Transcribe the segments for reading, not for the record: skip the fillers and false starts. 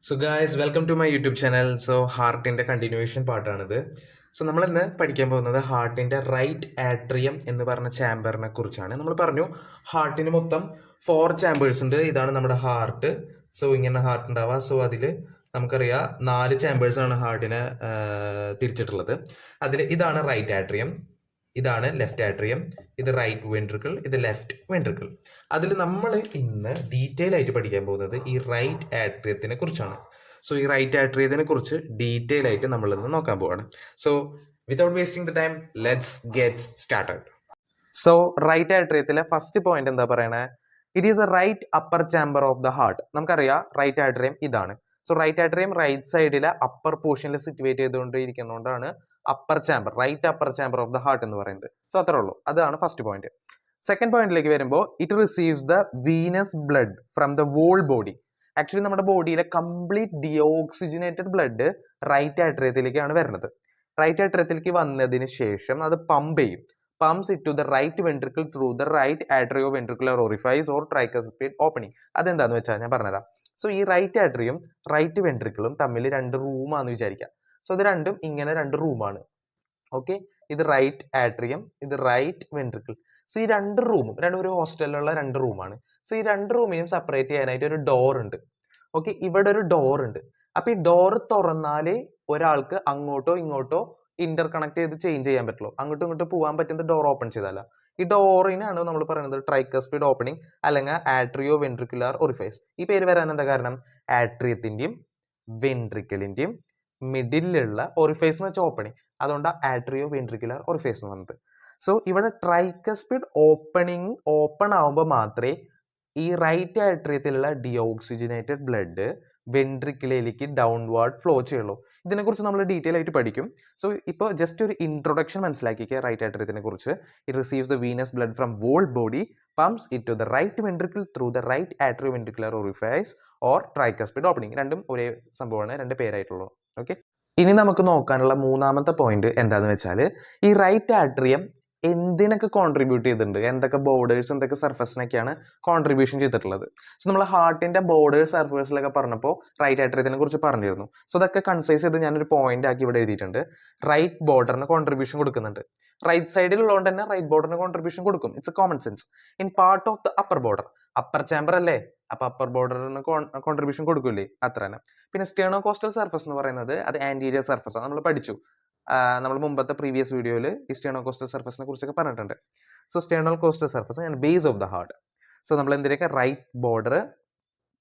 So guys welcome to my YouTube channel. So ഹാർട്ടിന്റെ continuation പാർട്ടാണിത്. So നമ്മൾ ഇന്ന് പഠിക്കാൻ പോകുന്നത് ഹാർട്ടിന്റെ റൈറ്റ് ആട്രിയം എന്ന് പറഞ്ഞ ചാമ്പറിനെ കുറിച്ചാണ്. നമ്മൾ പറഞ്ഞു ഹാർട്ടിന് മൊത്തം 4 ചാമ്പേഴ്സ് ഉണ്ട്. ഇതാണ് നമ്മുടെ ഹാർട്ട്. സോ ഇങ്ങനെ ഹാർട്ട് ഉണ്ടാവുക. സോ അതിൽ നമുക്കറിയാം 4 ചാമ്പേഴ്സ് ആണ് ഹാർട്ടിനെ തിരിച്ചിട്ടുള്ളത്. അതിൽ ഇതാണ് റൈറ്റ് ആട്രിയം, ഇതാണ് ലെഫ്റ്റ് ആട്രിയം, ഇത് റൈറ്റ് വെൻട്രിക്കിൾ, ഇത് ലെഫ്റ്റ് വെൻട്രിക്കിൾ. അതിൽ നമ്മൾ ഇന്ന് ഡീറ്റെയിൽ ആയിട്ട് പഠിക്കാൻ പോകുന്നത് ഈ റൈറ്റ് ആട്രിയത്തിനെ കുറിച്ചാണ്. സോ ഈ റൈറ്റ് ആട്രിയത്തിനെ കുറിച്ച് ഡീറ്റെയിൽ ആയിട്ട് നമ്മൾ ഇന്ന് നോക്കാൻ പോവാണ്. So without wasting the time, let's get started. So right ആട്രിയത്തിലെ ഫസ്റ്റ് പോയിന്റ് എന്താ പറയണേ? It is a right upper chamber of the heart. നമുക്കറിയാം റൈറ്റ് ആട്രിയം ഇതാണ്. സോ റൈറ്റ് ആട്രിയം റൈറ്റ് സൈഡിലെ അപ്പർ പോർഷനിൽ സിറ്റുവേറ്റ് ചെയ്തുകൊണ്ടിരിക്കുന്നതുകൊണ്ടാണ് upper chamber, right upper chamber of the heart എന്ന് പറയുന്നത്. സോ അത്രേ ഉള്ളൂ, അതാണ് ഫസ്റ്റ് പോയിന്റ്. സെക്കൻഡ് പോയിന്റിലേക്ക് വരുമ്പോൾ it receives the venous blood from the whole body. Actually നമ്മുടെ ബോഡിയിലെ കംപ്ലീറ്റ് ഡിയോക്സിജനേറ്റഡ് ബ്ലഡ് റൈറ്റ് ആട്രിയത്തിലേക്കാണ് വരുന്നത്. റൈറ്റ് ആട്രിയത്തിലേക്ക് വന്നതിന് ശേഷം അത് പമ്പ് ചെയ്യും. pumps it to the right ventricle through the right atrioventricular orifice or tricuspid opening. അതെന്താന്ന് വെച്ചാൽ ഞാൻ പറഞ്ഞുതരാം. സോ ഈ റൈറ്റ് ആട്രിയും റൈറ്റ് വെൻട്രിക്കിളും തമ്മിൽ രണ്ട് റൂമാണെന്ന് വിചാരിക്കാം. സോ ഇത് രണ്ടും ഇങ്ങനെ രണ്ട് റൂമാണ്. ഓക്കെ, ഇത് റൈറ്റ് ആട്രിയം, ഇത് റൈറ്റ് വെൻട്രിക്കിൾ. സോ ഈ രണ്ട് റൂമും ഒരു ഹോസ്റ്റലിലുള്ള രണ്ട് റൂമാണ്. സോ ഈ രണ്ട് റൂമിനും സെപ്പറേറ്റ് ചെയ്യാനായിട്ട് ഒരു ഡോർ ഉണ്ട്. ഓക്കെ, ഇവിടെ ഒരു ഡോർ ഉണ്ട്. അപ്പൊ ഈ ഡോർ തുറന്നാലേ ഒരാൾക്ക് അങ്ങോട്ടോ ഇങ്ങോട്ടോ ഇന്റർ കണക്ട് ചെയ്ത് ചേഞ്ച് ചെയ്യാൻ പറ്റുള്ളൂ. അങ്ങോട്ടും ഇങ്ങോട്ടും പോകാൻ പറ്റുന്ന ഡോർ ഓപ്പൺ ചെയ്താല. ഈ ഡോറിനാണ് നമ്മൾ പറയുന്നത് ട്രൈക്കസ്പിഡ് ഓപ്പണിംഗ് അല്ലെങ്കിൽ ആട്രിയോ വെൻട്രിക്കുലാർ ഒറിഫൈസ്. ഈ പേര് വരാൻ എന്താ കാരണം? ആട്രിയത്തിന്റെയും വെൻട്രിക്കിളിന്റെയും മിഡിലുള്ള ഒറിഫൈസ് എന്ന് വെച്ചാൽ ഓപ്പണിംഗ്, അതുകൊണ്ട് ആട്രിയോ വെൻട്രിക്കുലാർ ഒറിഫൈസ് എന്ന് വന്നത്. സോ ഇവിടെ ട്രൈക്കസ്പിഡ് ഓപ്പൺ ആവുമ്പോൾ മാത്രമേ ഈ റൈറ്റ് ആട്രിയത്തിലുള്ള ഡിയോക്സിജനേറ്റഡ് ബ്ലഡ് വെൻട്രിക്കിളിലേക്ക് ഡൗൺവേർഡ് ഫ്ലോ ചെയ്യുള്ളൂ. ഇതിനെക്കുറിച്ച് നമ്മൾ ഡീറ്റെയിൽ ആയിട്ട് പഠിക്കും. സോ ഇപ്പോൾ ജസ്റ്റ് ഒരു ഇൻട്രൊഡക്ഷൻ മനസ്സിലാക്കിക്കുക റൈറ്റ് ആട്രിയത്തിനെ കുറിച്ച്. It receives the venous blood from whole body, pumps it to the right ventricle through the right atrio ventricular orifice or tricuspid opening. രണ്ടും ഒരേ സംഭവമാണ്, രണ്ട് പേരായിട്ടുള്ളൂ. ഓക്കെ, ഇനി നമുക്ക് നോക്കാനുള്ള മൂന്നാമത്തെ പോയിന്റ് എന്താണെന്ന് വെച്ചാൽ ഈ റൈറ്റ് ആട്രിയം എന്തിനൊക്കെ കോൺട്രിബ്യൂട്ട് ചെയ്തിട്ടുണ്ട്, എന്തൊക്കെ ബോർഡേഴ്സ് എന്തൊക്കെ സർഫസിനൊക്കെയാണ് കോൺട്രിബ്യൂഷൻ ചെയ്തിട്ടുള്ളത്. സോ നമ്മൾ ഹാർട്ടിന്റെ ബോർഡേഴ്സ് സർഫേഴ്സിലൊക്കെ പറഞ്ഞപ്പോൾ റൈറ്റ് ആട്രിയത്തിനെ കുറിച്ച് പറഞ്ഞിരുന്നു. സോ അതൊക്കെ കൺസൈസ് ചെയ്ത് ഞാനൊരു പോയിന്റ് ആക്കി ഇവിടെ എഴുതിയിട്ടുണ്ട്. റൈറ്റ് ബോർഡറിന് കോൺട്രിബ്യൂഷൻ കൊടുക്കുന്നുണ്ട്. റൈറ്റ് സൈഡിൽ ഉള്ളതുകൊണ്ട് തന്നെ റൈറ്റ് ബോർഡറിന് കോൺട്രിബ്യൂഷൻ കൊടുക്കും. It's A common sense. In part of the upper border, upper chamber അല്ലേ, അപ്പൊ അപ്പർ ബോർഡറിന് കോൺട്രിബ്യൂഷൻ കൊടുക്കൂലേ, അത്ര തന്നെ. പിന്നെ സ്റ്റേണോ കോസ്റ്റൽ സർഫസ് എന്ന് പറയുന്നത് അത് ആന്റീരിയർ സർഫസ് ആണ്, നമ്മൾ പഠിച്ചു. നമ്മൾ മുമ്പത്തെ പ്രീവിയസ് വീഡിയോയിൽ ഈ സ്റ്റേണോ കോസ്റ്റൽ സർഫസിനെ കുറിച്ചൊക്കെ പറഞ്ഞിട്ടുണ്ട്. So sternocostal surface and base of the heart. So നമ്മൾ എന്തിനൊക്കെ right border,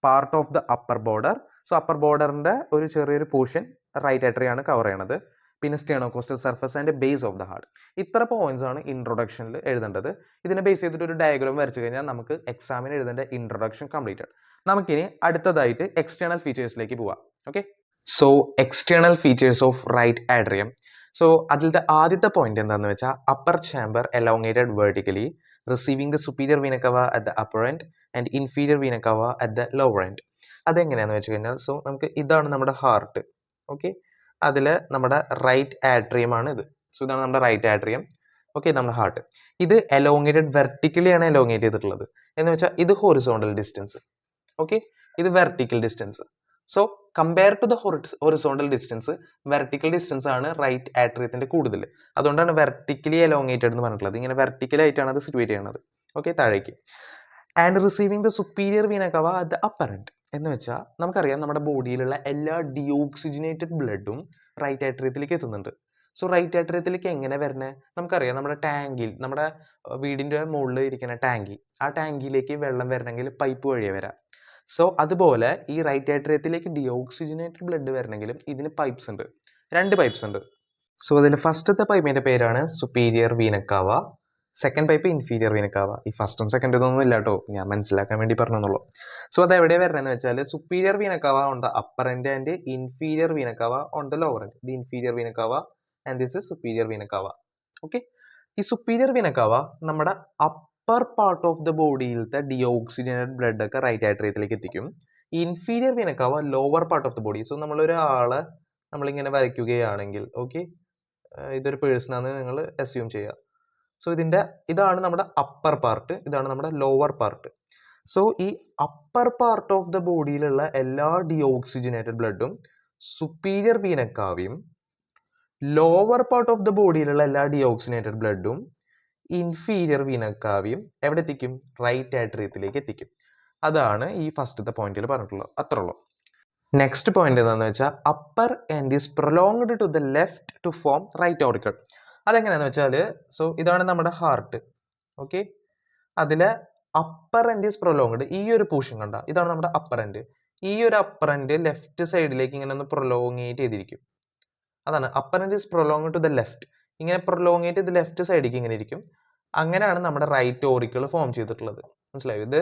part of the upper border. So upper ബോർഡറിന്റെ ഒരു ചെറിയൊരു പോർഷൻ റൈറ്റ് ആട്രിയാണ് കവർ ചെയ്യണത്. പിന്നെ sternocostal surface and base of the heart. ഇത്ര പോയിന്റ്സ് ആണ് ഇൻട്രൊഡക്ഷനിൽ എഴുതേണ്ടത്. ഇതിനെ ബേസ് ചെയ്തിട്ട് ഒരു ഡയഗ്രാം വരച്ചു കഴിഞ്ഞാൽ നമുക്ക് എക്സാമിന് എഴുതേണ്ട ഇൻട്രൊഡക്ഷൻ കംപ്ലീറ്റഡ്. നമുക്കിനി അടുത്തതായിട്ട് എക്സ്റ്റേണൽ ഫീച്ചേഴ്സിലേക്ക് പോവാം. Okay, so external features of right atrium. So അതിലത്തെ ആദ്യത്തെ പോയിന്റ് എന്താണെന്ന് വെച്ചാൽ upper chamber elongated vertically, receiving the superior vena cava at the upper end and inferior vena cava at the lower end. അതെങ്ങനെയാണെന്ന് വെച്ച് കഴിഞ്ഞാൽ, so നമുക്ക് ഇതാണ് നമ്മുടെ ഹാർട്ട്. ഓക്കെ, അതിൽ നമ്മുടെ റൈറ്റ് ആട്രിയം ആണ് ഇത്. സോ ഇതാണ് നമ്മുടെ റൈറ്റ് ആട്രിയം. ഓക്കെ, നമ്മുടെ ഹാർട്ട് ഇത് എലോങ്ങേറ്റഡ് വെർട്ടിക്കലിയാണ് എലോങ്ങേറ്റ് ചെയ്തിട്ടുള്ളത്. എന്ന് വെച്ചാൽ ഇത് ഹൊറിസോണ്ടൽ ഡിസ്റ്റൻസ്. ഓക്കെ, ഇത് vertical distance. So compare to the horizontal distance, vertical distance ആണ് റൈറ്റ് ആട്രിയത്തിന്റെ കൂടുതൽ. അതുകൊണ്ടാണ് വെർട്ടിക്കലി എലോങ്ങേറ്റഡ് എന്ന് പറഞ്ഞിട്ടുള്ളത്. ഇങ്ങനെ വെർട്ടിക്കൽ ആയിട്ടാണ് അത് സിറ്റുവേറ്റ് ചെയ്യുന്നത്. ഓക്കെ, താഴേക്ക്. And receiving the superior vena cava at the upper end. എന്ന് വെച്ചാൽ നമുക്കറിയാം നമ്മുടെ ബോഡിയിലുള്ള എല്ലാ ഡിയോക്സിജനേറ്റഡ് ബ്ലഡും റൈറ്റ് ആട്രിയത്തിലേക്ക് എത്തുന്നുണ്ട്. സോ റൈറ്റ് ആട്രിയത്തിലേക്ക് എങ്ങനെ വരണേ? നമുക്കറിയാം നമ്മുടെ ടാങ്കിൽ, നമ്മുടെ വീടിന്റെ മുകളിൽ ഇരിക്കുന്ന ടാങ്കി, ആ ടാങ്കിലേക്ക് വെള്ളം വരണമെങ്കിൽ പൈപ്പ് വഴിയേ വരാം. സോ അതുപോലെ ഈ റൈറ്റ് ആട്രിയത്തിലേക്ക് ഡിയോക്സിജനേറ്റഡ് ബ്ലഡ് വരണമെങ്കിലും ഇതിന് പൈപ്സ് ഉണ്ട്, രണ്ട് പൈപ്സ് ഉണ്ട്. സോ അതിൽ ഫസ്റ്റത്തെ പൈപ്പിന്റെ പേരാണ് superior vena cava, second pipe inferior vena cava. ഈ ഫസ്റ്റും സെക്കൻഡും ഒന്നും ഇല്ല കേട്ടോ, ഞാൻ മനസ്സിലാക്കാൻ വേണ്ടി പറഞ്ഞെന്നുള്ളൂ. സോ അത് എവിടെയാണ് വരണമെന്ന് വെച്ചാൽ superior vena cava on the upper end and inferior vena cava on the lower end. The inferior vena cava and this is superior vena cava. Okay, ഈ സുപ്പീരിയർ വീന കവ നമ്മുടെ അപ്പർ പാർട്ട് ഓഫ് ദ ബോഡിയിലത്തെ deoxygenated blood ഒക്കെ right ആട്രിയത്തിലേക്ക് എത്തിക്കും. Inferior vena cava lower part of the body. So നമ്മളൊരാളെ നമ്മളിങ്ങനെ വരയ്ക്കുകയാണെങ്കിൽ, okay, ഇതൊരു പേഴ്സൺ ആണ് നിങ്ങൾ അസ്യൂം ചെയ്യുക. സോ ഇതാണ് നമ്മുടെ അപ്പർ പാർട്ട്, ഇതാണ് നമ്മുടെ ലോവർ പാർട്ട്. സോ ഈ അപ്പർ പാർട്ട് ഓഫ് ദ ബോഡിയിലുള്ള എല്ലാ ഡിയോക്സിജനേറ്റഡ് ബ്ലഡും സുപ്പീരിയർ വീനക്കാവിയും ലോവർ പാർട്ട് ഓഫ് ദ ബോഡിയിലുള്ള എല്ലാ ഡിയോക്സിനേറ്റഡ് ബ്ലഡും ഇൻഫീരിയർ വീനക്കാവിയും എവിടെ എത്തിക്കും? റൈറ്റ് ആട്രിയത്തിലേക്ക് എത്തിക്കും. അതാണ് ഈ ഫസ്റ്റത്തെ പോയിന്റിൽ പറഞ്ഞിട്ടുള്ളത്. അത്ര ഉള്ളൂ. നെക്സ്റ്റ് പോയിന്റ് എന്താണെന്ന് വെച്ചാൽ upper end is prolonged to the left to form right auricle. അതെങ്ങനെയാണെന്ന് വെച്ചാൽ സോ ഇതാണ് നമ്മുടെ ഹാർട്ട്. ഓക്കെ, അതിലെ അപ്പർ എൻഡ് ഈസ് പ്രൊലോങ്ഡ്, ഈ ഒരു പോർഷൻ കണ്ട, ഇതാണ് നമ്മുടെ അപ്പർ എൻഡ്. ഈ ഒരു അപ്പർ എൻഡ് ലെഫ്റ്റ് സൈഡിലേക്ക് ഇങ്ങനെ ഒന്ന് പ്രൊലോങ്ങേറ്റ് ചെയ്തിരിക്കും. അതാണ് upper end is prolonged to the left. ഇങ്ങനെ പ്രൊലോങ്ങേറ്റ് ചെയ്ത് ലെഫ്റ്റ് സൈഡിലേക്ക് ഇങ്ങനെ ഇരിക്കും. അങ്ങനെയാണ് നമ്മുടെ റൈറ്റ് ഓറിക്കിൾ ഫോം ചെയ്തിട്ടുള്ളത്. മനസ്സിലായോ? ഇത്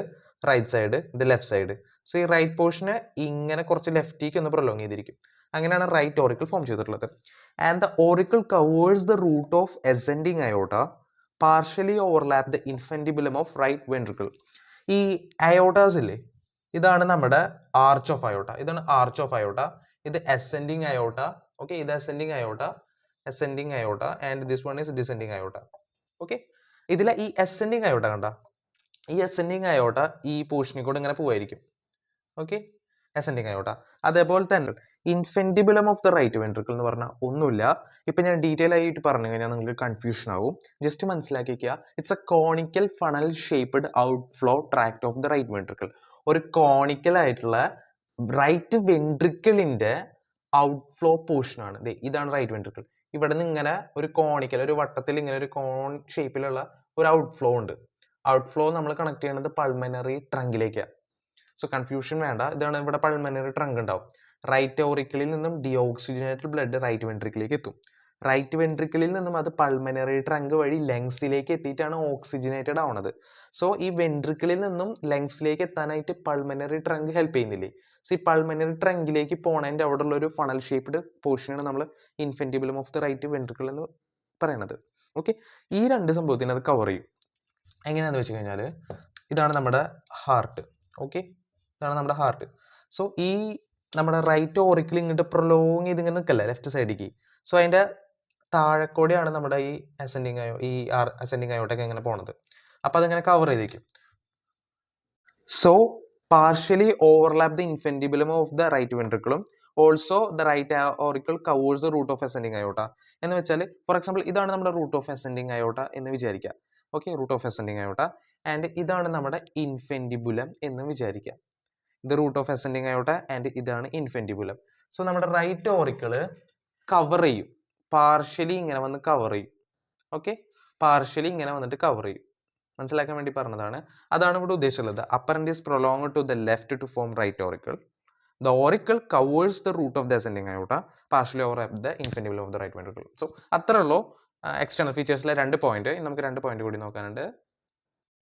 റൈറ്റ് സൈഡ്, ഇത് ലെഫ്റ്റ് സൈഡ്. സോ ഈ റൈറ്റ് പോർഷന് ഇങ്ങനെ കുറച്ച് ലെഫ്റ്റിലേക്ക് ഒന്ന് പ്രൊലോങ് ചെയ്തിരിക്കും. അങ്ങനെയാണ് റൈറ്റ് ഓറിക്കിൾ ഫോം ചെയ്തിട്ടുള്ളത്. And the auricle covers the root of ascending aorta, partially overlap the infundibulum of right ventricle. ഈ അയോട്ടാസ് ഇല്ലേ, ഇതാണ് നമ്മുടെ ആർച്ച് ഓഫ് അയോട്ട. ഇതാണ് ആർച്ച് ഓഫ് അയോട്ട. ഇത് അസെൻഡിങ് അയോട്ട. ഓക്കെ, ഇത് ascending aorta and this one is descending aorta. Okay, ഇതിലെ ഈ ascending അയോട്ട കണ്ട, ഈ അസെൻഡിങ് അയോട്ട ഈ പോർഷനിൽ കൂടെ ഇങ്ങനെ പോവായിരിക്കും. Okay, ascending aorta. അതേപോലെ തന്നെ infundibulum of the right ventricle എന്ന് പറഞ്ഞാൽ ഒന്നുമില്ല. ഇപ്പൊ ഞാൻ ഡീറ്റെയിൽ ആയിട്ട് പറഞ്ഞു കഴിഞ്ഞാൽ നിങ്ങൾക്ക് കൺഫ്യൂഷൻ ആവും. ജസ്റ്റ് മനസ്സിലാക്കിക്കുക, it's a conical funnel shaped outflow tract of the right ventricle. ഒരു കോണിക്കൽ ആയിട്ടുള്ള റൈറ്റ് വെൻട്രിക്കിളിന്റെ ഔട്ട്ഫ്ലോ പോർഷൻ ആണ്. ഇതാണ് റൈറ്റ് വെൻട്രിക്കിൾ. ഇവിടെ നിന്ന് ഇങ്ങനെ ഒരു കോണിക്കൽ, ഒരു വട്ടത്തിൽ ഇങ്ങനെ ഒരു കോൺ ഷേപ്പിലുള്ള ഒരു ഔട്ട്ഫ്ലോ ഉണ്ട്. ഔട്ട്ഫ്ലോ നമ്മൾ കണക്ട് ചെയ്യുന്നത് പൾമനറി ട്രങ്കിലേക്കാണ്. സോ കൺഫ്യൂഷൻ വേണ്ട, ഇതാണ് ഇവിടെ പൾമനറി ട്രങ്ക് ഉണ്ടാവും. റൈറ്റ് ഓറിക്കിളിൽ നിന്നും ഡിയോക്സിജനേറ്റഡ് ബ്ലഡ് റൈറ്റ് വെൻട്രിക്കിലേക്ക് എത്തും. റൈറ്റ് വെൻട്രിക്കിളിൽ നിന്നും അത് പൾമനറി ട്രങ്ക് വഴി ലങ്സിലേക്ക് എത്തിയിട്ടാണ് ഓക്സിജനേറ്റഡ് ആവുന്നത്. സോ ഈ വെൻട്രിക്കിളിൽ നിന്നും ലങ്സിലേക്ക് എത്താനായിട്ട് പൾമനറി ട്രങ്ക് ഹെൽപ്പ് ചെയ്യുന്നില്ലേ? സോ ഈ പൾമനറി ട്രങ്കിലേക്ക് പോണതിൻ്റെ അവിടെ ഉള്ള ഒരു ഫണൽ ഷേപ്ഡ് പോർഷനാണ് നമ്മൾ infundibulum of the right ventricle എന്ന് പറയുന്നത്. ഓക്കെ, ഈ രണ്ട് സംഭവത്തിന് അത് കവർ ചെയ്യും. എങ്ങനെയാണെന്ന് വെച്ച് കഴിഞ്ഞാൽ ഇതാണ് നമ്മുടെ ഹാർട്ട്. ഓക്കെ, ഇതാണ് നമ്മുടെ ഹാർട്ട്. സോ ഈ നമ്മുടെ റൈറ്റ് ഓറിക്കിൾ ഇങ്ങോട്ട് പ്രൊലോങ് ചെയ്ത് ഇങ്ങനെ നിൽക്കല്ലേ ലെഫ്റ്റ് സൈഡിലേക്ക്. സോ അതിൻ്റെ താഴെക്കൂടെയാണ് നമ്മുടെ ഈ അസെൻഡിങ് അയോട്ടൊക്കെ ഇങ്ങനെ പോണത്. അപ്പം അതിങ്ങനെ കവർ ചെയ്തിരിക്കും. So partially overlap the infundibulum of the right വെൻട്രിക്കിളും also the right auricle covers the root of ascending aorta. എന്ന് വെച്ചാൽ ഫോർ എക്സാമ്പിൾ ഇതാണ് നമ്മുടെ റൂട്ട് ഓഫ് അസെൻഡിങ് അയോട്ട എന്ന് വിചാരിക്കുക. Okay, root of ascending aorta. And ഇതാണ് നമ്മുടെ ഇൻഫെന്റിബുലം എന്ന് വിചാരിക്കുക. ഇത് root of ascending aorta and ഇതാണ് ഇൻഫെന്റിബുലം. സോ നമ്മുടെ റൈറ്റ് ഓറിക്കിള് കവർ ചെയ്യും, പാർഷ്യലി ഇങ്ങനെ വന്ന് കവർ ചെയ്യും. ഓക്കെ, പാർഷ്യലി ഇങ്ങനെ വന്നിട്ട് കവർ ചെയ്യും. മനസ്സിലാക്കാൻ വേണ്ടി പറഞ്ഞതാണ്. അതാണ് ഇവിടെ ഉദ്ദേശിച്ചുള്ളത്. Upper end is prolong to the left to form right auricle. The auricle covers the root of the ascending aorta, partially overlap the infundibulum of the right ventricle. So അത്രേ ഉള്ളൂ എക്സ്റ്റേണൽ ഫീച്ചേഴ്സിലെ 2 പോയിന്റ്. നമുക്ക് 2 point കൂടി നോക്കാനുണ്ട്.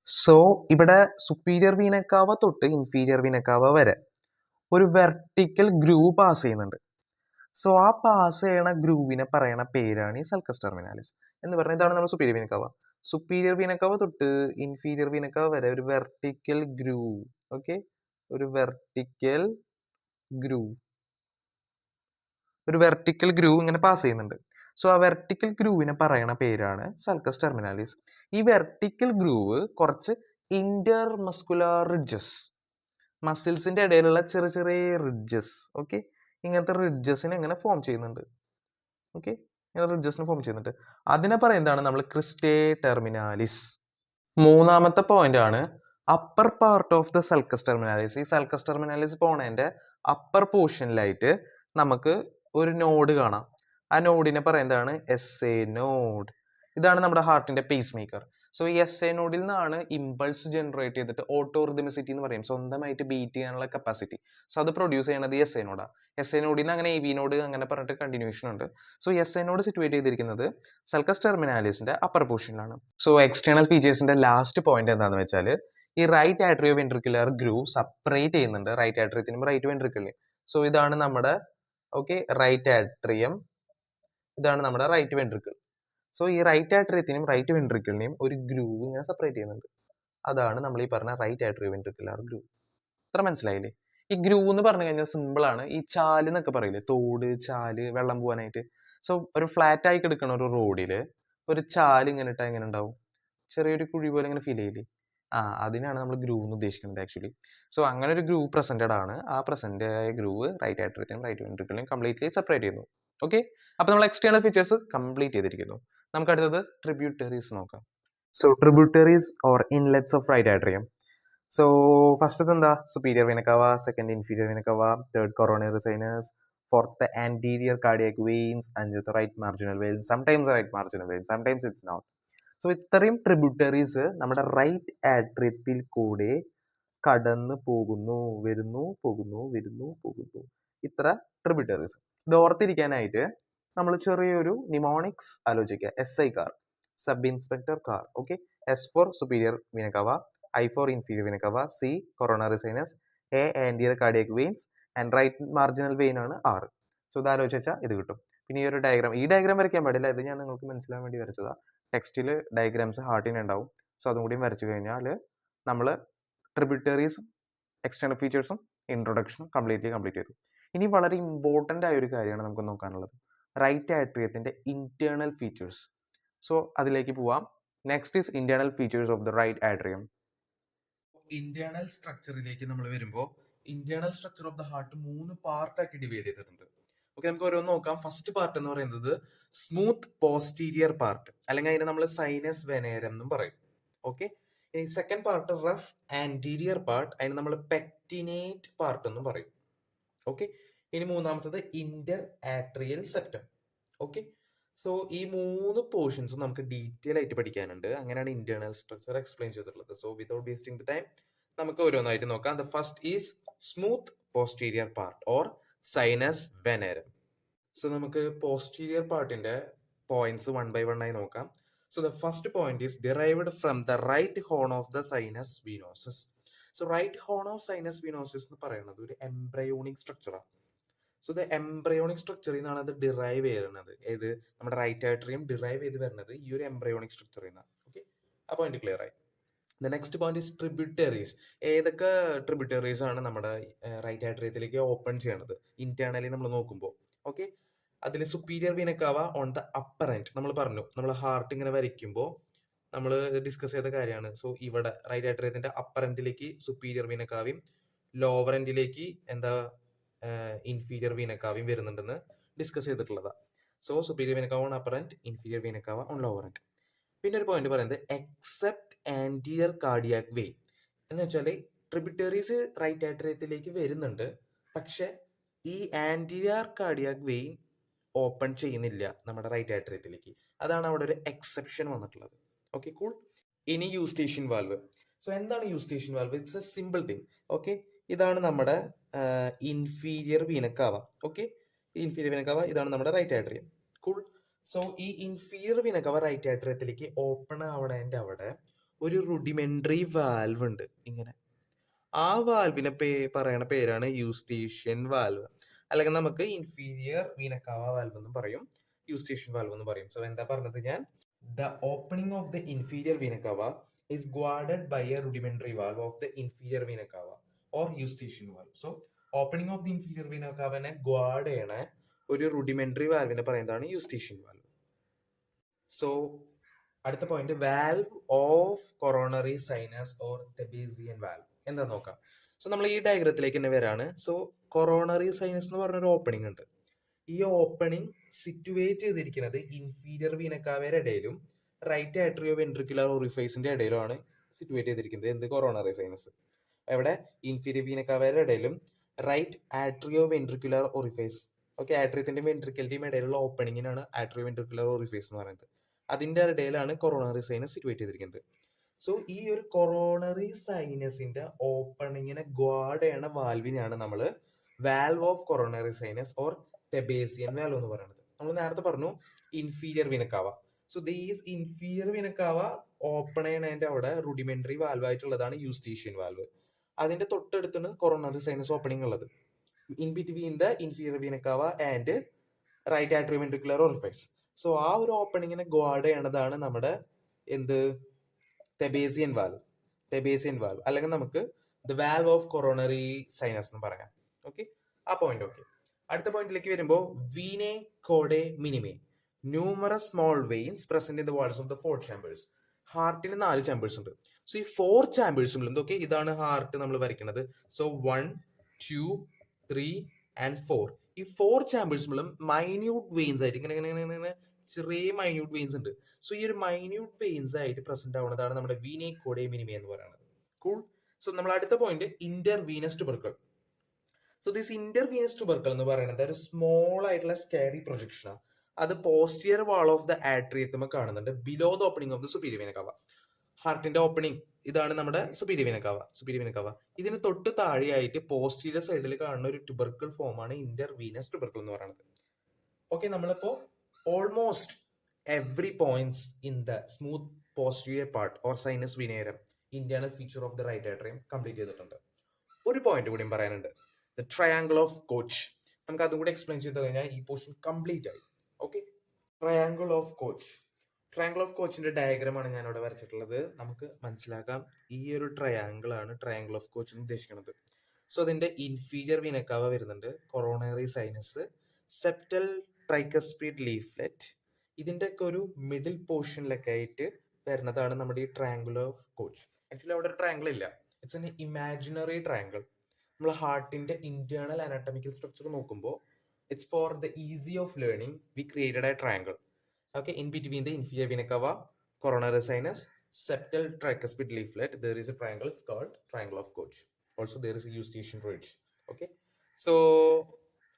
So ഇവിടെ superior vena cava തൊട്ട് inferior vena cava വരെ ഒരു vertical groove pass ചെയ്യുന്നുണ്ട്. So ആ പാസ് ചെയ്യണ ഗ്രൂവിനെ പറയണ പേരാണ് ഈ സൾക്കസ് ടെർമിനാലിസ് എന്ന് പറഞ്ഞാൽ. ഇതാണ് നമ്മുടെ സുപ്പീരിയർ വീനക്കാവ. സുപ്പീരിയർ വീനക്കാവ തൊട്ട് ഇൻഫീരിയർ വീനക്കാവ വരെ ഒരു വെർട്ടിക്കൽ ഗ്രൂവ്. ഓക്കെ, ഒരു വെർട്ടിക്കൽ ഗ്രൂവ് ഇങ്ങനെ പാസ് ചെയ്യുന്നുണ്ട്. സോ ആ വെർട്ടിക്കൽ ഗ്രൂവിനെ പറയണ പേരാണ് സൾക്കസ് ടെർമിനാലിസ്. ഈ വെർട്ടിക്കൽ ഗ്രൂവ് കുറച്ച് ഇന്റർ മസ്കുലാർ റിഡ്ജസ്, മസിൽസിന്റെ ഇടയിലുള്ള ചെറിയ ചെറിയ റിഡ്ജസ്, ഓക്കെ, ഇങ്ങനത്തെ റിഡ്ജസിനെ ഇങ്ങനെ ഫോം ചെയ്യുന്നുണ്ട്. ഓക്കെ, ഇങ്ങനെ റിഡ്ജസിനെ ഫോം ചെയ്യുന്നുണ്ട്. അതിനെ പറയുന്നതാണ് നമ്മൾ ക്രിസ്റ്റേ ടെർമിനാലിസ്. മൂന്നാമത്തെ പോയിന്റ് ആണ് upper part of the sulcus terminalis. ഈ സൾക്കസ് ടെർമിനാലിസ് പോണതിന്റെ അപ്പർ പോർഷനിലായിട്ട് നമുക്ക് ഒരു നോഡ് കാണാം. ആ നോഡിനെ പറയുന്നതാണ് SA നോഡ്. ഇതാണ് നമ്മുടെ ഹാർട്ടിന്റെ പേസ് മേക്കർ. സോ ഈ SA നോഡിൽ നിന്നാണ് ഇമ്പൾസ് ജനറേറ്റ് ചെയ്തിട്ട് ഓട്ടോ റിതമിസിറ്റി എന്ന് പറയും, സ്വന്തമായിട്ട് ബീറ്റ് ചെയ്യാനുള്ള കപ്പാസിറ്റി. സോ അത് പ്രൊഡ്യൂസ് ചെയ്യുന്നത് SA നോഡാണ്. SA നോഡിൽ നിന്ന് അങ്ങനെ AV നോഡ് അങ്ങനെ പറഞ്ഞിട്ട് കണ്ടിന്യൂഷൻ ഉണ്ട്. സോ SA നോഡ് സിറ്റുവേറ്റ് ചെയ്തിരിക്കുന്നത് സൾക്കസ് ടെർമിനാലിസിന്റെ അപ്പർ പോർഷനിലാണ്. സോ എക്സ്റ്റേണൽ ഫീച്ചേഴ്സിന്റെ ലാസ്റ്റ് പോയിന്റ് എന്താണെന്ന് വെച്ചാൽ ഈ right atrio ventricular groove separate ചെയ്യുന്നുണ്ട് റൈറ്റ് ആട്രിയത്തിനും റൈറ്റ് വെൻട്രിക്കിളിനും. സോ ഇതാണ് നമ്മുടെ റൈറ്റ് ആട്രിയം, ഇതാണ് നമ്മുടെ റൈറ്റ് വെൻട്രിക്കിൾ. സോ ഈ റൈറ്റ് ആട്രിയത്തിനും റൈറ്റ് വെൻട്രിക്കിളിനെയും ഒരു ഗ്രൂവ് ഇങ്ങനെ സെപ്പറേറ്റ് ചെയ്യുന്നുണ്ട്. അതാണ് നമ്മൾ ഈ പറഞ്ഞ റൈറ്റ് ആട്രിയോ വെൻട്രിക്കുലർ ഗ്രൂവ്. അത്ര മനസ്സിലായില്ലേ? ഈ ഗ്രൂവ് എന്ന് പറഞ്ഞു കഴിഞ്ഞാൽ സിമ്പിൾ ആണ്. ഈ ചാല് എന്നൊക്കെ പറയില്ലേ, തോട്, ചാല്, വെള്ളം പോകാനായിട്ട്. സോ ഒരു ഫ്ലാറ്റ് ആയി കിടക്കുന്ന ഒരു റോഡിൽ ഒരു ചാല് ഇങ്ങനെ ഇട്ടാൽ എങ്ങനെ ഉണ്ടാവും? ചെറിയൊരു കുഴി പോലെ ഇങ്ങനെ ഫീൽ ചെയ്യില്ലേ? അതിനാണ് നമ്മൾ ഗ്രൂവ് എന്ന് ഉദ്ദേശിക്കുന്നത് ആക്ച്വലി. സോ അങ്ങനെ ഒരു ഗ്രൂവ് പ്രസൻറ്റഡ് ആണ്. ആ പ്രസന്റ് ആയ ഗ്രൂവ് റൈറ്റ് ആട്രിയത്തിനും റൈറ്റ് വെൻട്രിക്കിളിനെയും കംപ്ലീറ്റ്ലി സെപ്പറേറ്റ് ചെയ്യുന്നു. ഓക്കെ, അപ്പോൾ നമ്മൾ എക്സ്റ്റേണൽ ഫീച്ചേഴ്സ് കംപ്ലീറ്റ് ചെയ്തിരിക്കുന്നു. നമുക്ക് അടുത്തത് ട്രിബ്യൂട്ടറീസ് നോക്കാം. So tributaries or inlets of right atrium. So ഫസ്റ്റത്തെ എന്താ? Superior vena cava, second inferior vena cava, third coronary sinus, fourth anterior cardiac veins, അഞ്ചത്തെ right marginal vein, sometimes right marginal vein, sometimes it's not. So ഇത്രയും tributaries നമ്മുടെ right ആട്രിയത്തിൽ കൂടെ കടന്നു പോകുന്നു, വരുന്നു, പോകുന്നു, വരുന്നു, പോകുന്നു. ഇത്ര ട്രിബ്യൂട്ടറീസ്. ഇത് ഓർത്തിരിക്കാനായിട്ട് നമ്മൾ ചെറിയൊരു നിമോണിക്സ് ആലോചിക്കുക. SI car, sub inspector car. Okay, S for superior vena cava, I for inferior vena cava, C coronary sinus, A anterior cardiac veins and right marginal vein ആണ് 6. സോ ഇത് ആലോചിച്ചാൽ ഇത് കിട്ടും. പിന്നെ ഈ ഒരു ഡയഗ്രാം, ഈ ഡയഗ്രാം വരയ്ക്കാൻ പാടില്ല, ഇത് ഞാൻ നിങ്ങൾക്ക് മനസ്സിലാൻ വേണ്ടി വരച്ചതാണ്. ടെക്സ്റ്റിൽ ഡയഗ്രാംസ് ഹാർട്ടിന് ഉണ്ടാവും. സോ അതും കൂടിയും വരച്ചു കഴിഞ്ഞാൽ നമ്മൾ ട്രിബ്യൂട്ടറീസും എക്സ്റ്റേണൽ ഫീച്ചേഴ്സും ഇൻട്രൊഡക്ഷനും കംപ്ലീറ്റ് ചെയ്തു. ഇനി വളരെ ഇമ്പോർട്ടൻ്റ് ആയ ഒരു കാര്യമാണ് നമുക്ക് നോക്കാനുള്ളത്, റൈറ്റ് ആട്രിയത്തിൻ്റെ ഇന്റേണൽ ഫീച്ചേഴ്സ്. സോ അതിലേക്ക് പോവാം. Next is internal features of the right atrium. Internal സ്ട്രക്ചറിലേക്ക് നമ്മൾ വരുമ്പോൾ internal structure of the heart 3 പാർട്ടാക്കി ഡിവൈഡ് ചെയ്തിട്ടുണ്ട്. ഓക്കെ, നമുക്ക് ഓരോന്ന് നോക്കാം. ഫസ്റ്റ് പാർട്ട് എന്ന് പറയുന്നത് സ്മൂത്ത് പോസ്റ്റീരിയർ പാർട്ട്, അല്ലെങ്കിൽ അതിനെ നമ്മൾ സൈനസ് വെനേരം എന്നും പറയും. ഓക്കെ, ഇനി second part rough anterior part, അതിന് നമ്മൾ പെക്ടിനേറ്റ് പാർട്ട് എന്നും പറയും. ഓക്കെ, ഇനി മൂന്നാമത്തത് inter atrial septum. Okay, so ഈ 3 പോർഷൻസും നമുക്ക് ഡീറ്റെയിൽ ആയിട്ട് പഠിക്കാനുണ്ട്. അങ്ങനെയാണ് ഇന്റേണൽ സ്ട്രക്ചർ എക്സ്പ്ലെയിൻ ചെയ്തിട്ടുള്ളത്. So without wasting the time നമുക്ക് ഓരോന്നായിട്ട് നോക്കാം. The first is smooth posterior part or sinus venarum. So നമുക്ക് പോസ്റ്റീരിയർ പാർട്ടിന്റെ പോയിന്റ്സ് 1 by 1 ആയി നോക്കാം. So the first point is derived from the right horn of the sinus venosus. So right horn of sinus venosus എന്ന് പറയുന്നത് ഒരു embryonic സ്ട്രക്ചറാണ്. So the embryonic സ്ട്രക്ചറിൽ നിന്നാണ് അത് ഡിറൈവ് ചെയ്യുന്നത്. ഏത്? നമ്മുടെ റൈറ്റ് ആട്രിയം ഡിറൈവ് ചെയ്ത് വരുന്നത് ഈ ഒരു എംബ്രയോണിക് സ്ട്രക്ചറിൽ നിന്നാണ്. ഓക്കെ, ആ പോയിന്റ് ക്ലിയർ ആയി. The next point is tributaries. ഏതൊക്കെ ട്രിബ്യൂട്ടറീസ് ആണ് നമ്മുടെ റൈറ്റ് ആട്രിയത്തിലേക്ക് ഓപ്പൺ ചെയ്യണത് ഇന്റേണലി നമ്മൾ നോക്കുമ്പോൾ? ഓക്കെ, അതിൽ superior vena cava on the upper end. നമ്മൾ പറഞ്ഞു, നമ്മൾ ഹാർട്ട് ഇങ്ങനെ വരയ്ക്കുമ്പോൾ നമ്മൾ ഡിസ്കസ് ചെയ്ത കാര്യമാണ്. സോ ഇവിടെ റൈറ്റ് ആട്രിയത്തിന്റെ അപ്പർ എൻഡിലേക്ക് സുപ്പീരിയർ വീന കാവയും ലോവർ എൻഡിലേക്ക് എന്താ ഇൻഫീരിയർ വീന കാവയും വരുന്നുണ്ടെന്ന് ഡിസ്കസ് ചെയ്തിട്ടുള്ളതാണ്. So superior vena cava on upper end, inferior vena cava on lower end. പിന്നെ ഒരു പോയിന്റ് പറയുന്നത് എക്സെപ്റ്റ് ആന്റിയർ കാർഡിയാക് വെയിൻ എന്ന് വെച്ചാൽ ട്രിബ്യൂട്ടറീസ് റൈറ്റ് ആട്രിയത്തിലേക്ക് വരുന്നുണ്ട്, പക്ഷെ ഈ ആന്റിയർ കാർഡിയാക് വെയിൻ ഓപ്പൺ ചെയ്യുന്നില്ല നമ്മുടെ റൈറ്റ് ആട്രിയത്തിലേക്ക്. അതാണ് അവിടെ ഒരു എക്സെപ്ഷൻ വന്നിട്ടുള്ളത്. Okay, cool. ഇനി യൂസ്റ്റേഷ്യൻ വാൽവ്. സോ എന്താണ് Eustachian valve? It's A simple thing. Okay, ഇതാണ് നമ്മുടെ inferior vena cava. Okay, inferior vena cava ഇതാണ് നമ്മുടെ റൈറ്റ് ആട്രിയം. കൂൾ. സോ ഈ ഇൻഫീരിയർ വീനക്കാവ റൈറ്റ് ആട്രിയത്തിലേക്ക് ഓപ്പൺ ആവണേന്റെ അവിടെ ഒരു റുഡിമെന്ററി വാൽവ് ഉണ്ട് ഇങ്ങനെ. ആ വാൽവിനെ പറയണ പേരാണ് യൂസ്റ്റേഷ്യൻ വാൽവ്, അല്ലെങ്കിൽ നമുക്ക് ഇൻഫീരിയർ വീനക്കാവ വാൽവ് എന്നും പറയും, യൂസ്റ്റേഷ്യൻ വാൽവ് എന്ന് പറയും. സോ എന്താ പറഞ്ഞത് ഞാൻ? The opening of the inferior vena cava is guarded by a rudimentary valve of the inferior vena cava or eustachian valve. So opening of the inferior vena cava നെ guard ചെയ്യണ ഒരു rudimentary valve പറയുന്നതാണ് Eustachian valve. So അടുത്ത point valve of coronary sinus or Thebesian valve എന്താ നോക്കാം. So നമ്മൾ ഈ ഡയഗ്രത്തിലേക്ക് തന്നെ വരാണ്. സോ കൊറോണറി സൈനസ് എന്ന് പറഞ്ഞൊരു ഓപ്പണിംഗ് ഉണ്ട്. ഈ ഓപ്പണിംഗ് സിറ്റുവേറ്റ് ചെയ്തിരിക്കുന്നത് ഇൻഫീരിയർ വീനക്കാവയുടെ ഇടയിലും റൈറ്റ് ആട്രിയോ വെൻട്രിക്കുലർ ഓറിഫൈസിന്റെ ഇടയിലുമാണ് സിറ്റുവേറ്റ് ചെയ്തിരിക്കുന്നത്. എന്ത്? Coronary sinus. എവിടെ? ഇൻഫീരിയർ വീനക്കാവയുടെ ഇടയിലും right atrio ventricular orifice. Okay, ആട്രിയത്തിന്റെ വെൻട്രിക്കലിന്റെയും ഇടയിലുള്ള ഓപ്പണിങ്ങിനാണ് ആട്രിയോ വെൻട്രിക്കുലർ ഓറിഫൈസ് എന്ന് പറയുന്നത്. അതിന്റെ ഇടയിലാണ് കൊറോണറി സൈനസ് സിറ്റുവേറ്റ് ചെയ്തിരിക്കുന്നത്. സോ ഈ ഒരു കൊറോണറി സൈനസിന്റെ ഓപ്പണിങ്ങിനെ ഗാർഡ് ചെയ്യണ വാൽവിനെയാണ് നമ്മൾ valve of coronary sinus or Thebesian valve എന്ന് പറയുന്നത്. നമ്മൾ നേരത്തെ പറഞ്ഞു inferior vena cava. So these inferior vena cava open ചെയ്യണതിന്റെ അവിടെ റുഡിമെന്ററി വാൽവ് ആയിട്ടുള്ളതാണ് യൂസ്റ്റേഷ്യൻ വാൽവ്. അതിന്റെ തൊട്ടടുത്താണ് കൊറോണറി സൈനസ് ഓപ്പണിംഗ് ഉള്ളത്, in between the inferior vena cava and right atrio ventricular orifice. So ആ ഒരു ഓപ്പണിങ്ങിനെ ഗാർഡ് ചെയ്യണതാണ് നമ്മുടെ എന്ത്? തെബേസിയൻ വാൽവ്. തെബേസിയൻ വാൽവ് അല്ലെങ്കിൽ നമുക്ക് the valve of coronary sinus എന്ന് പറയാം. ഓക്കെ, ആ പോയിന്റ്. ഓക്കെ, അടുത്ത പോയിന്റിലേക്ക് വരുമ്പോൾ venae cordis minimae numerous small veins present in the walls of the four chambers. ഹാർട്ടിന് 4 ചാമ്പേഴ്സ് ഉണ്ട്. സോ ഈ 4 ചാമ്പേഴ്സിലും ഓക്കെ ഇതാണ് ഹാർട്ട് നമ്മൾ വരയ്ക്കുന്നത്. So 1, 2, 3 and 4. ഈ 4 ചാമ്പേഴ്സിലും മൈന്യൂട്ട് വെയിൻസ് ആയിട്ട് ഇങ്ങനെ ഇങ്ങനെ ഇങ്ങനെ ഇങ്ങനെ ചെറിയ മൈന്യൂട്ട് വെയിൻസ് ഉണ്ട്. സോ ഈ ഒരു മൈന്യൂട്ട് വെയിൻസ് ആയിട്ട് പ്രസന്റ് ആവുന്നതാണ് നമ്മുടെ വീനെ കോഡെ മിനിമെ എന്ന് പറയുന്നത്. കൂൾ. സോ നമ്മൾ അടുത്ത point intervenous tubercle. So this intervenous tubercle എന്ന് പറയുന്നത് ഒരു സ്മോൾ ആയിട്ടുള്ള സ്കാരി പ്രൊജക്ഷൻ ആണ്. അത് പോസ്റ്റിയർ വാൾ ഓഫ് ദ ആട്രിയത്തും കാണുന്നുണ്ട് below the opening of the superior vena cava. ഹാർട്ടിന്റെ ഓപ്പണിംഗ് ഇതാണ് നമ്മുടെ സുപ്പീരിയർ വെന കവ. ഇതിന് തൊട്ട് താഴെയായിട്ട് പോസ്റ്റീരിയർ സൈഡിൽ കാണുന്ന ഒരു ട്യൂബർക്കിൾ ഫോം ആണ് ഇന്റർവീനസ് ട്യൂബർക്കിൾ എന്ന് പറയുന്നത്. ഓക്കെ, നമ്മളിപ്പോ almost every points in the smooth posterior part or sinus venarum internal feature of the right atrium complete ചെയ്തിട്ടുണ്ട്. ഒരു പോയിന്റ് കൂടിയും പറയാനുണ്ട്, ദ ട്രയാങ്കിൾ ഓഫ് കോച്ച്. നമുക്ക് അതും കൂടി എക്സ്പ്ലെയിൻ ചെയ്ത് കഴിഞ്ഞാൽ ഈ പോർഷൻ കംപ്ലീറ്റ് ആയി. ഓക്കെ, ട്രയാങ്കിൾ ഓഫ് കോച്ചിന്റെ ഡയഗ്രാം ആണ് ഞാൻ ഇവിടെ വരച്ചിട്ടുള്ളത്. നമുക്ക് മനസ്സിലാക്കാം ഈ ഒരു ട്രയാങ്കിൾ ആണ് ട്രയാങ്കിൾ ഓഫ് കോച്ച് എന്ന് ഉദ്ദേശിക്കുന്നത്. സോ അതിന്റെ ഇൻഫീരിയർ വിനക്കാവ വരുന്നുണ്ട്, കൊറോണറി സൈനസ്, സെപ്റ്റൽ ട്രൈക്കസ്പീഡ് ലീഫ്ലെറ്റ്. ഇതിന്റെ ഒക്കെ ഒരു മിഡിൽ പോർഷനിലൊക്കെ ആയിട്ട് വരുന്നതാണ് നമ്മുടെ ഈ ട്രയാങ്കിൾ ഓഫ് കോച്ച്. ആക്ച്വലി അവിടെ ഒരു ട്രയാങ്കിൾ ഇല്ല, ഇറ്റ്സ് എൻ ഇമാജിനറി ട്രയാങ്കിൾ. നമ്മൾ ഹാർട്ടിന്റെ ഇന്റേണൽ അനാട്ടമിക്കൽ സ്ട്രക്ചർ നോക്കുമ്പോൾ it's for the easy of learning V created A triangle. Okay, in between the inferior vena cava, coronary sinus, septal tricuspid leaflet, there is a triangle. It's called triangle of Koch. Also, there is a Eustachian ridge. Okay, so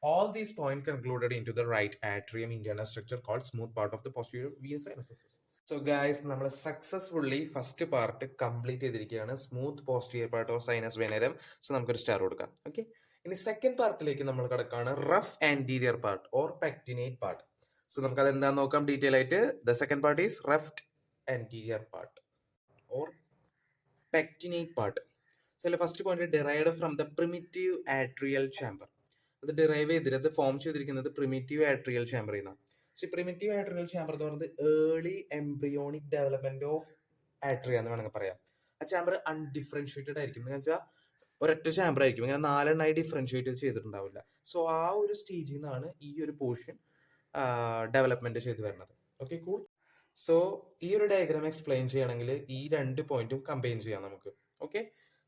all these points concluded into the right atrium internal structure called smooth part of the posterior venous sinuses. So guys, നമ്മൾ successfully first part complete ചെയ്തിരിക്കുകയാണ്, smooth posterior part or sinus venarum. So നമുക്കൊരു star കൊടുക്കാം. Okay, ഇനി second പാർട്ടിലേക്ക് നമ്മൾ കിടക്കുകയാണ്, rough anterior part or pectinate part. So നമുക്ക് അതെന്താന്ന് നോക്കാം ഡീറ്റെയിൽ ആയിട്ട്. ദ സെക്കൻഡ് പാർട്ട് ഈസ് റെഫ്റ്റ് anterior part or pectinate part. So first point derived from the primitive atrial chamber. അത് ഡിറൈവ് ചെയ്തിട്ട് അത് ഫോം ചെയ്തിരിക്കുന്നത് പ്രിമിറ്റീവ് ആട്രിയൽ ചാമ്പറിൽ നിന്നാണ്. സോ പ്രിമിറ്റീവ് ആട്രിയൽ ചാമ്പർ എന്ന് പറയുന്നത് early embryonic development of atria എന്ന് വേണമെങ്കിൽ പറയാം. ആ ചാമ്പർ അൺഡിഫറൻഷിയേറ്റഡ് ആയിരിക്കും, എന്ന് വെച്ചാൽ ഒരൊറ്റ ചാമ്പർ ആയിരിക്കും, ഇങ്ങനെ 4 എണ്ണമായി ഡിഫറൻഷിയേറ്റ് ചെയ്തിട്ടുണ്ടാവില്ല. സോ ആ ഒരു സ്റ്റേജിൽ നിന്നാണ് ഈ ഒരു പോർഷൻ ഡെവലപ്മെന്റ് ചെയ്തു വരുന്നത്. Okay, cool. സോ ഈ ഒരു ഡയഗ്രാം എക്സ്പ്ലെയിൻ ചെയ്യണമെങ്കിൽ ഈ 2 പോയിന്റും കമ്പൈൻ ചെയ്യാം നമുക്ക്. Okay,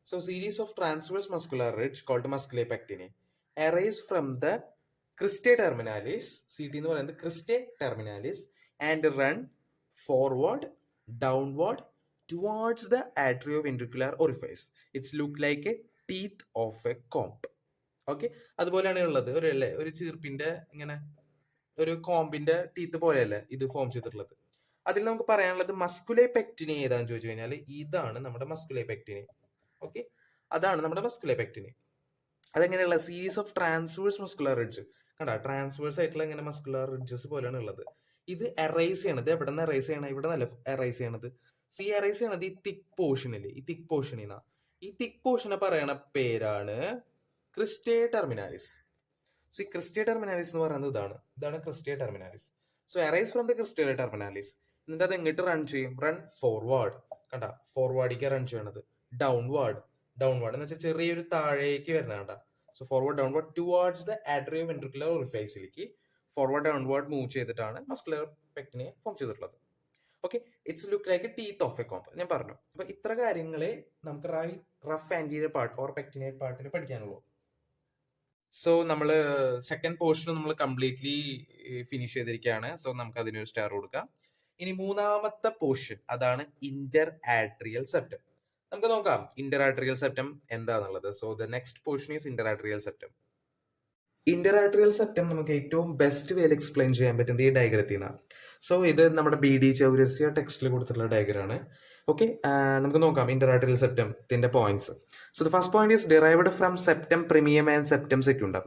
so series of transverse muscular ridge called musculi pectinati arise from the crista terminalis, C T എന്ന് പറയുന്നത് crista terminalis, and run forward downward towards the atrioventricular orifice. It's look like a teeth of a comb. Okay, അതുപോലെയാണ് ഉള്ളത്, ഒരു ചീർപ്പിന്റെ ഇങ്ങനെ ഒരു കോമ്പിന്റെ teeth പോലെയല്ല ഇത് form ചെയ്തിട്ടുള്ളത്. അതിൽ നമുക്ക് പറയാനുള്ളത് മസ്കുലേ പെക്ടിനെ ഏതാന്ന് ചോദിച്ചു കഴിഞ്ഞാൽ ഇതാണ് നമ്മുടെ മസ്കുലേ പെക്ടിനെ. ഓക്കെ, അതാണ് നമ്മുടെ മസ്കുലേ പെക്ടിനെ. അതെങ്ങനെയുള്ള series of transverse muscular ridge കണ്ടാ, ട്രാൻസ്വേഴ്സ് ആയിട്ടുള്ള ഇങ്ങനെ മസ്കുലർ റിഡ്ജസ് പോലെയാണ് ഉള്ളത്. ഇത് എറൈസ് ചെയ്യണത് എവിടെ നിന്ന് എറൈസ് ചെയ്യണം, ഇവിടെ നല്ല എറൈസ് ചെയ്യണത്. സി എറൈസ് ചെയ്യണത് ഈ തിക് പോർഷനിൽ, ഈ തിക് പോർഷനിൽ നിന്നാണ്. ഈ തിക് പോർഷനെ പറയണ പേരാണ് ക്രിസ്റ്റേ ടെർമിനാലിസ്. സി ക്രിസ്റ്റേ ടെർമിനാലിസ് എന്ന് പറയുന്നത് ഇതാണ് crista terminalis. So arise from the crista terminalis. എന്നിട്ട് അത് എങ്ങോട്ട് റൺ ചെയ്യും, റൺ ഫോർവേഡ്. കണ്ട, ഫോർവേഡിലേക്ക് റൺ ചെയ്യണത്. ഡൗൺവേർഡ് എന്ന് വെച്ചാൽ ചെറിയൊരു താഴേക്ക് വരുന്ന കണ്ട. So forward downward towards the atrio ventricular ഓറിഫൈസിലേക്ക് ഫോർവേഡ് ഡൗൺവേർഡ് മൂവ് ചെയ്തിട്ടാണ് മസ്കുലർ പെക്ടിനെ ഫോം ചെയ്തിട്ടുള്ളത്. Okay, it's look like a teeth of a comb. ഞാൻ പറഞ്ഞു. അപ്പൊ ഇത്ര കാര്യങ്ങളെ നമുക്ക് rough anterior part or pectinate പാർട്ടിന് പഠിക്കാനുള്ളൂ. സോ നമ്മൾ സെക്കൻഡ് പോർഷൻ നമ്മൾ കംപ്ലീറ്റ്ലി ഫിനിഷ് ചെയ്തിരിക്കുകയാണ്. സോ നമുക്ക് അതിനൊരു സ്റ്റാർ കൊടുക്കാം. ഇനി മൂന്നാമത്തെ പോർഷൻ, അതാണ് ഇന്റർ ആട്രിയൽ സെപ്റ്റം. നമുക്ക് നോക്കാം ഇന്റർ ആട്രിയൽ സെപ്റ്റം എന്താന്നുള്ളത്. So the next portion is inter atrial septum. Inter atrial septum നമുക്ക് ഏറ്റവും ബെസ്റ്റ് വേയിൽ എക്സ്പ്ലെയിൻ ചെയ്യാൻ പറ്റുന്നത് ഈ ഡയഗ്രത്തിൽ നിന്നാണ്. സോ ഇത് നമ്മുടെ BD ചൗരസ്യ ടെക്സ്റ്റിൽ കൊടുത്തിട്ടുള്ള ഡയഗ്രാണ്. ഓക്കെ, നമുക്ക് നോക്കാം ഇന്റർ ആട്രിയൽ സെപ്റ്റത്തിന്റെ points. So the first point is derived from septum primum and septum secundum.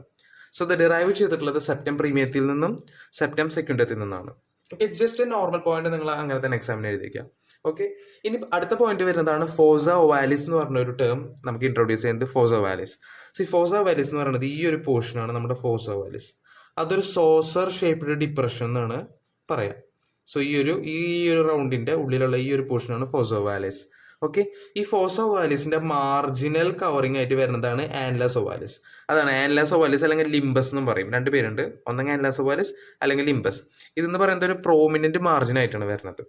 So ഇത് ഡിറൈവ് ചെയ്തിട്ടുള്ളത് സെപ്റ്റം പ്രീമിയത്തിൽ നിന്നും സെപ്റ്റം സെക്യുണ്ടത്തിൽ നിന്നാണ്. ഓക്കെ, ജസ്റ്റ് നോർമൽ പോയിന്റ് നിങ്ങൾ അങ്ങനെ തന്നെ എക്സാമിന് എഴുതിക്കാം. ഓക്കെ, ഇനി അടുത്ത പോയിന്റ് വരുന്നതാണ് ഫോസ ഓവാലിസ് എന്ന് പറഞ്ഞ ഒരു ടേം നമുക്ക് ഇൻട്രൊഡ്യൂസ് ചെയ്യുന്നത്. ഫോസ ഓവാലിസ്. സി ഫോസ ഓവാലിസ് എന്ന് പറയുന്നത് ഈ ഒരു പോർഷനാണ് നമ്മുടെ ഫോസ ഓവാലിസ്. അതൊരു സോസർ ഷേപ്ഡ് ഡിപ്രഷൻ എന്നാണ് പറയാം. സോ ഈ ഒരു റൗണ്ടിന്റെ ഉള്ളിലുള്ള ഈ ഒരു പോർഷനാണ് ഫോസ ഓവാലിസ്. ഓക്കെ, ഈ ഫോസ ഓവാലിസിന്റെ മാർജിനൽ കവറിംഗ് ആയിട്ട് വരുന്നതാണ് ആൻലസ് ഓവാലിസ്. അതാണ് ആൻലസ് ഓവാലിസ് അല്ലെങ്കിൽ ലിംബസ് എന്നും പറയും. 2 പേരുണ്ട്, ഒന്നെങ്കിൽ ആൻലസ് ഓവാലിസ് അല്ലെങ്കിൽ ലിംബസ്. ഇതെന്ന് പറയുന്നത് ഒരു പ്രോമിനന്റ് മാർജിൻ ആയിട്ടാണ് വരുന്നത്.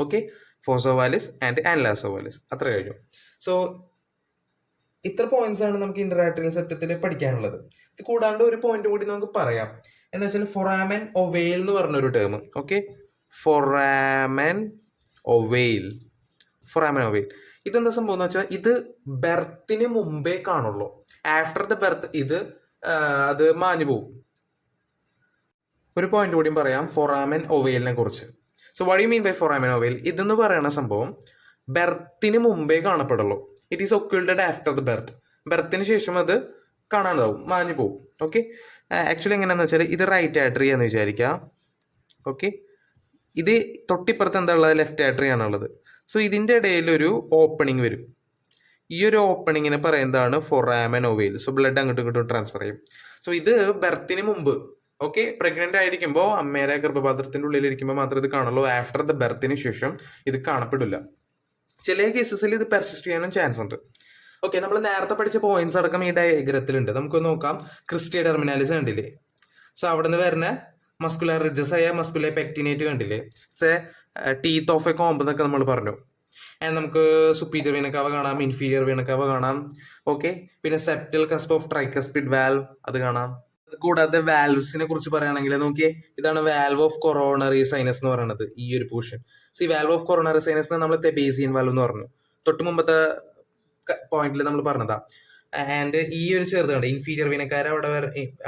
Okay, fossa ovalis and annulus ovalis. അത്ര കഴിഞ്ഞു. സോ ഇത്ര പോയിന്റ്സ് ആണ് നമുക്ക് ഇന്ററാട്രിയൽ സെപ്റ്റത്തിൽ പഠിക്കാനുള്ളത്. ഇത് കൂടാണ്ട് ഒരു പോയിന്റ് കൂടി നമുക്ക് പറയാം. എന്താ വെച്ചാൽ ഫൊറാമൻ ഒവെയിൽ എന്ന് പറഞ്ഞൊരു term. Okay, foramen ovale. Foramen ovale ഇതെന്താ സംഭവം എന്ന് വെച്ചാൽ ഇത് ബെർത്തിന് മുമ്പേ കാണുള്ളൂ. ആഫ്റ്റർ ദ ബെർത്ത് ഇത് അത് മാഞ്ഞു പോകും. ഒരു പോയിന്റ് കൂടിയും പറയാം ഫൊറാമൻ ഒവെയിലിനെ കുറിച്ച്. So what you mean by foramen ovale? ഇതെന്ന് പറയുന്ന സംഭവം ബെർത്തിന് മുമ്പേ കാണപ്പെടുള്ളൂ. It is occluded after the birth. ബെർത്തിന് ശേഷം അത് കാണാതാവും, മാഞ്ഞു പോകും. ഓക്കെ, ആക്ച്വലി എങ്ങനെയാണെന്ന് വെച്ചാൽ ഇത് റൈറ്റ് ആട്രി എന്ന് വിചാരിക്കാം. ഓക്കെ, ഇത് തൊട്ടിപ്പുറത്ത് എന്താ ഉള്ളത്? ലെഫ്റ്റ് ആട്രി ആണുള്ളത്. സോ ഇതിൻ്റെ ഇടയിൽ ഒരു ഓപ്പണിംഗ് വരും. ഈ ഒരു ഓപ്പണിങ്ങിനെ പറയുന്നതാണ് ഫൊറാമൻ ഒവെയിൽ. സോ ബ്ലഡ് അങ്ങോട്ടും ഇങ്ങോട്ടും ട്രാൻസ്ഫർ ചെയ്യും. സോ ഇത് ബെർത്തിന് മുമ്പ്, ഓക്കെ, പ്രഗ്നന്റ് ആയിരിക്കുമ്പോൾ അമ്മയുടെ ഗർഭപാത്രത്തിന്റെ ഉള്ളിൽ ഇരിക്കുമ്പോൾ മാത്രമേ ഇത് കാണുള്ളൂ. ആഫ്റ്റർ ദ ബെർത്തിന് ശേഷം ഇത് കാണപ്പെടില്ല. ചില കേസസിൽ ഇത് പെർസിസ്റ്റ് ചെയ്യാനും ചാൻസ് ഉണ്ട്. ഓക്കെ, നമ്മൾ നേരത്തെ പഠിച്ച പോയിന്റ്സ് അടക്കം ഈ ഡയഗ്രത്തിലുണ്ട്. നമുക്ക് നോക്കാം. ക്രിസ്റ്റിയ ടെർമിനാലിസ് കണ്ടില്ലേ? സോ അവിടെ നിന്ന് വരുന്ന മസ്കുലർ റിഡ്ജസ് ആയ മസ്കുലർ പെക്ടിനേറ്റ് കണ്ടില്ലേ? ടീത്ത് ഓഫ് എ കോമ്പ് എന്നൊക്കെ നമ്മൾ പറഞ്ഞു. ആൻഡ് നമുക്ക് സുപ്പീരിയർ വീനക്കാവ കാണാം, ഇൻഫീരിയർ വീനക്കാവ കാണാം. ഓക്കെ, പിന്നെ septal cusp of tricuspid valve അത് കാണാം. കൂടാതെ വാൽവ്സിനെ കുറിച്ച് പറയുകയാണെങ്കിൽ നോക്കിയേ, ഇതാണ് വാൽവ് ഓഫ് കൊറോണറി സൈനസ് എന്ന് പറയുന്നത്, ഈ ഒരു portion. C valve of coronary sinus നമ്മൾ തെബേസിയൻ വാൽവ് എന്ന് പറഞ്ഞു. തൊട്ട് മുമ്പത്തെ പോയിന്റിൽ നമ്മൾ പറഞ്ഞതാ. ആൻഡ് ഈ ഒരു ചെറുത് കണ്ട് ഇൻഫീരിയർ വീനക്കാര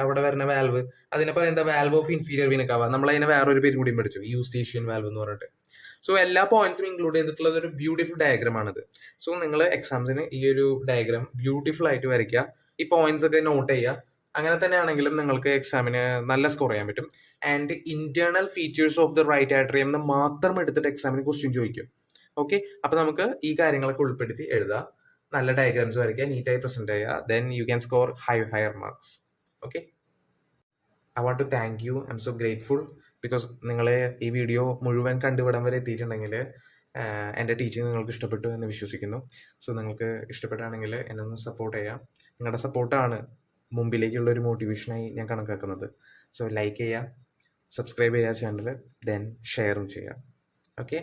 അവിടെ വരുന്ന വാൽവ്, അതിനെ പറയുന്നത് വാൽവ് ഓഫ് ഇൻഫീരിയർ വീനക്കാവ. നമ്മൾ അതിനെ വേറൊരു പേരും കൂടി പഠിച്ചു, യൂസ്റ്റേഷ്യൻ വാൽവ് എന്ന് പറഞ്ഞിട്ട്. സോ എല്ലാ പോയിന്റ്സും ഇൻക്ലൂഡ് ചെയ്തിട്ടുള്ളത് ഒരു ബ്യൂട്ടിഫുൾ ഡയഗ്രാം ആണിത്. സോ നിങ്ങൾ എക്സാംസിന് ഈ ഒരു ഡയഗ്രാം ബ്യൂട്ടിഫുൾ ആയിട്ട് വരയ്ക്കുക, ഈ പോയിന്റ്സ് ഒക്കെ നോട്ട് ചെയ്യുക. അങ്ങനെ തന്നെയാണെങ്കിലും നിങ്ങൾക്ക് എക്സാമിന് നല്ല സ്കോർ ചെയ്യാൻ പറ്റും. And internal features of the right atrium എന്ന് മാത്രം എടുത്തിട്ട് എക്സാമിന് ക്വസ്റ്റ്യൻ ചോദിക്കും. ഓക്കെ, അപ്പൊ നമുക്ക് ഈ കാര്യങ്ങളൊക്കെ ഉൾപ്പെടുത്തി എഴുതാം, നല്ല ഡയഗ്രാംസ് വരയ്ക്കുക, നീറ്റായി പ്രസന്റ് ചെയ്യുക. Then you can score higher marks. Okay, I want to thank you. I am so grateful because നിങ്ങൾ ഈ വീഡിയോ മുഴുവൻ കണ്ടുവിടാൻ വരെ എത്തിയിട്ടുണ്ടെങ്കിൽ എൻ്റെ ടീച്ചിങ് നിങ്ങൾക്ക് ഇഷ്ടപ്പെട്ടു എന്ന് വിശ്വസിക്കുന്നു. സോ നിങ്ങൾക്ക് ഇഷ്ടപ്പെട്ടാണെങ്കിൽ എന്നെ ഒന്ന് സപ്പോർട്ട് ചെയ്യാം. നിങ്ങളുടെ സപ്പോർട്ടാണ് മുമ്പിലേക്കുള്ള ഒരു മോട്ടിവേഷനായി ഞാൻ കണക്കാക്കുന്നത്. സോ ലൈക്ക് ചെയ്യുക, സബ്സ്ക്രൈബ് ചെയ്യുക ചാനൽ, ദെൻ ഷെയറും ചെയ്യുക. ഓക്കെ.